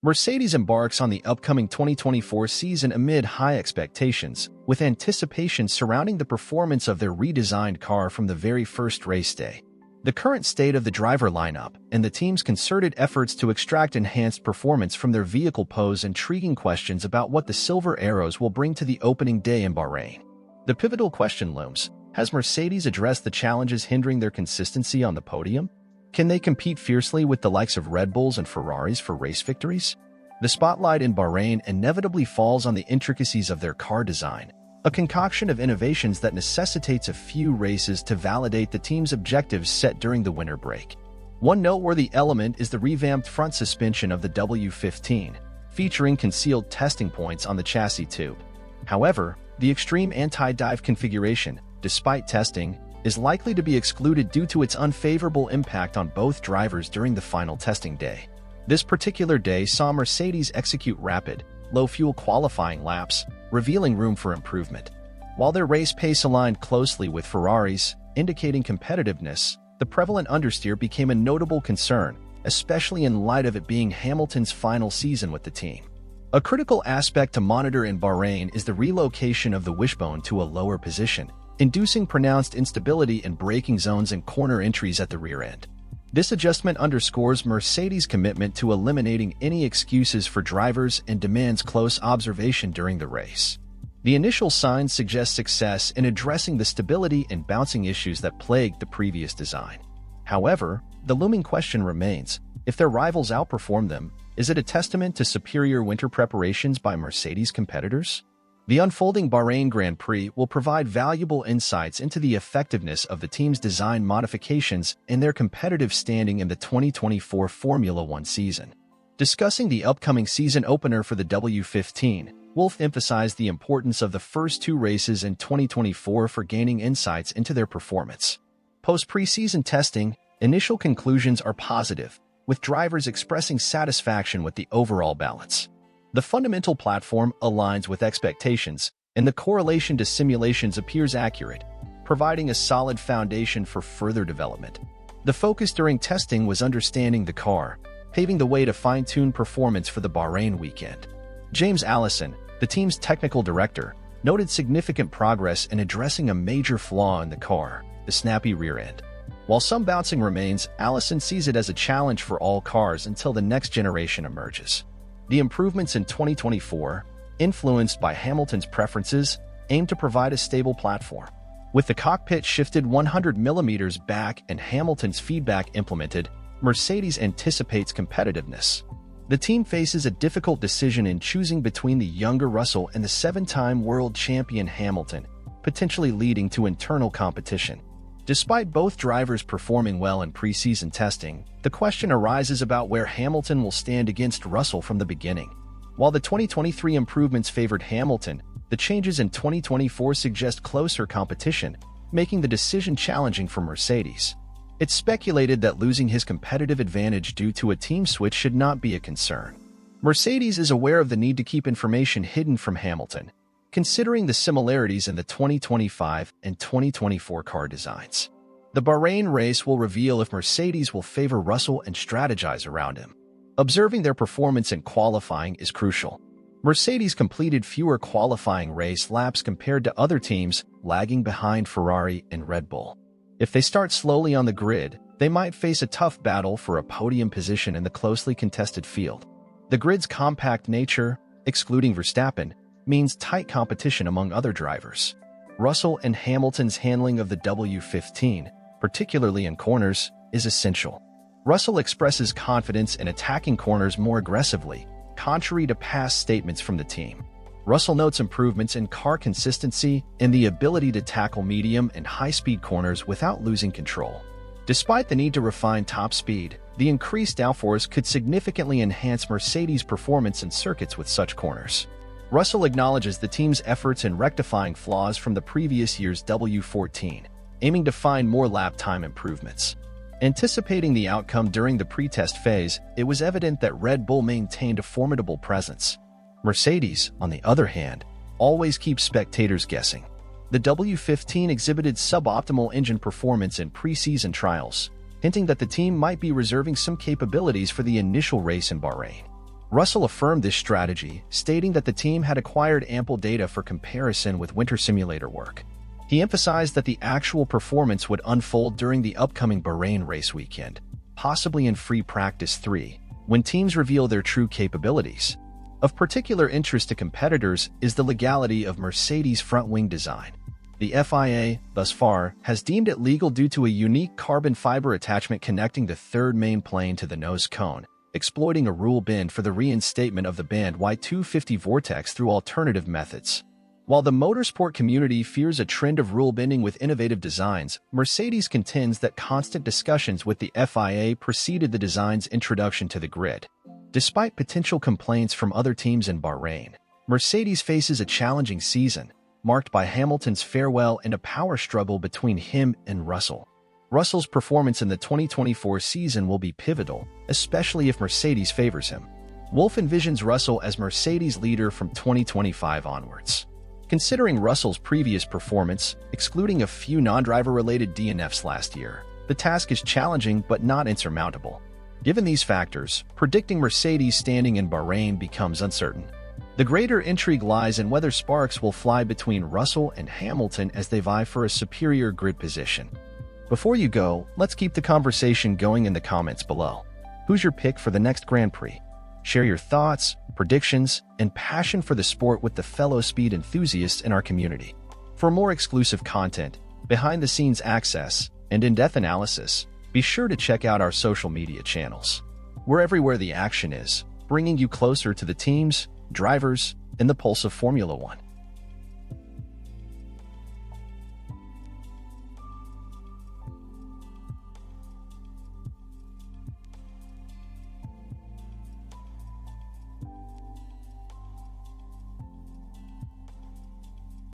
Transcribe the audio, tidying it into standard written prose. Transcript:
Mercedes embarks on the upcoming 2024 season amid high expectations, with anticipation surrounding the performance of their redesigned car from the very first race day. The current state of the driver lineup and the team's concerted efforts to extract enhanced performance from their vehicle pose intriguing questions about what the Silver Arrows will bring to the opening day in Bahrain. The pivotal question looms: has Mercedes addressed the challenges hindering their consistency on the podium? Can they compete fiercely with the likes of Red Bulls and Ferraris for race victories? The spotlight in Bahrain inevitably falls on the intricacies of their car design, a concoction of innovations that necessitates a few races to validate the team's objectives set during the winter break. One noteworthy element is the revamped front suspension of the W15, featuring concealed testing points on the chassis tube. However, the extreme anti-dive configuration, despite testing, is likely to be excluded due to its unfavorable impact on both drivers during the final testing day. This particular day saw Mercedes execute rapid, low-fuel qualifying laps, revealing room for improvement. While their race pace aligned closely with Ferrari's, indicating competitiveness, the prevalent understeer became a notable concern, especially in light of it being Hamilton's final season with the team. A critical aspect to monitor in Bahrain is the relocation of the wishbone to a lower position, inducing pronounced instability in braking zones and corner entries at the rear end. This adjustment underscores Mercedes' commitment to eliminating any excuses for drivers and demands close observation during the race. The initial signs suggest success in addressing the stability and bouncing issues that plagued the previous design. However, the looming question remains: if their rivals outperform them, is it a testament to superior winter preparations by Mercedes competitors? The unfolding Bahrain Grand Prix will provide valuable insights into the effectiveness of the team's design modifications and their competitive standing in the 2024 Formula One season. Discussing the upcoming season opener for the W15, Wolff emphasized the importance of the first two races in 2024 for gaining insights into their performance. Post-preseason testing, initial conclusions are positive, with drivers expressing satisfaction with the overall balance. The fundamental platform aligns with expectations, and the correlation to simulations appears accurate, providing a solid foundation for further development. The focus during testing was understanding the car, paving the way to fine-tune performance for the Bahrain weekend. James Allison, the team's technical director, noted significant progress in addressing a major flaw in the car, the snappy rear end. While some bouncing remains, Allison sees it as a challenge for all cars until the next generation emerges. The improvements in 2024, influenced by Hamilton's preferences, aim to provide a stable platform. With the cockpit shifted 100 millimeters back and Hamilton's feedback implemented, Mercedes anticipates competitiveness. The team faces a difficult decision in choosing between the younger Russell and the seven-time world champion Hamilton, potentially leading to internal competition. Despite both drivers performing well in preseason testing, the question arises about where Hamilton will stand against Russell from the beginning. While the 2023 improvements favored Hamilton, the changes in 2024 suggest closer competition, making the decision challenging for Mercedes. It's speculated that losing his competitive advantage due to a team switch should not be a concern. Mercedes is aware of the need to keep information hidden from Hamilton, considering the similarities in the 2025 and 2024 car designs. The Bahrain race will reveal if Mercedes will favor Russell and strategize around him. Observing their performance in qualifying is crucial. Mercedes completed fewer qualifying race laps compared to other teams, lagging behind Ferrari and Red Bull. If they start slowly on the grid, they might face a tough battle for a podium position in the closely contested field. The grid's compact nature, excluding Verstappen, means tight competition among other drivers. Russell and Hamilton's handling of the W15, particularly in corners, is essential. Russell expresses confidence in attacking corners more aggressively, contrary to past statements from the team. Russell notes improvements in car consistency and the ability to tackle medium and high-speed corners without losing control. Despite the need to refine top speed, the increased downforce could significantly enhance Mercedes' performance in circuits with such corners. Russell acknowledges the team's efforts in rectifying flaws from the previous year's W14, aiming to find more lap time improvements. Anticipating the outcome during the pre-test phase, it was evident that Red Bull maintained a formidable presence. Mercedes, on the other hand, always keeps spectators guessing. The W15 exhibited suboptimal engine performance in pre-season trials, hinting that the team might be reserving some capabilities for the initial race in Bahrain. Russell affirmed this strategy, stating that the team had acquired ample data for comparison with winter simulator work. He emphasized that the actual performance would unfold during the upcoming Bahrain race weekend, possibly in Free Practice 3, when teams reveal their true capabilities. Of particular interest to competitors is the legality of Mercedes' front-wing design. The FIA, thus far, has deemed it legal due to a unique carbon fiber attachment connecting the third main plane to the nose cone, exploiting a rule bend for the reinstatement of the band W15 vortex through alternative methods. While the motorsport community fears a trend of rule bending with innovative designs, Mercedes contends that constant discussions with the FIA preceded the design's introduction to the grid. Despite potential complaints from other teams in Bahrain, Mercedes faces a challenging season, marked by Hamilton's farewell and a power struggle between him and Russell. Russell's performance in the 2024 season will be pivotal, especially if Mercedes favors him. Wolff envisions Russell as Mercedes' leader from 2025 onwards. Considering Russell's previous performance, excluding a few non-driver-related DNFs last year, the task is challenging but not insurmountable. Given these factors, predicting Mercedes' standing in Bahrain becomes uncertain. The greater intrigue lies in whether sparks will fly between Russell and Hamilton as they vie for a superior grid position. Before you go, let's keep the conversation going in the comments below. Who's your pick for the next Grand Prix? Share your thoughts, predictions, and passion for the sport with the fellow speed enthusiasts in our community. For more exclusive content, behind-the-scenes access, and in-depth analysis, be sure to check out our social media channels. We're everywhere the action is, bringing you closer to the teams, drivers, and the pulse of Formula One.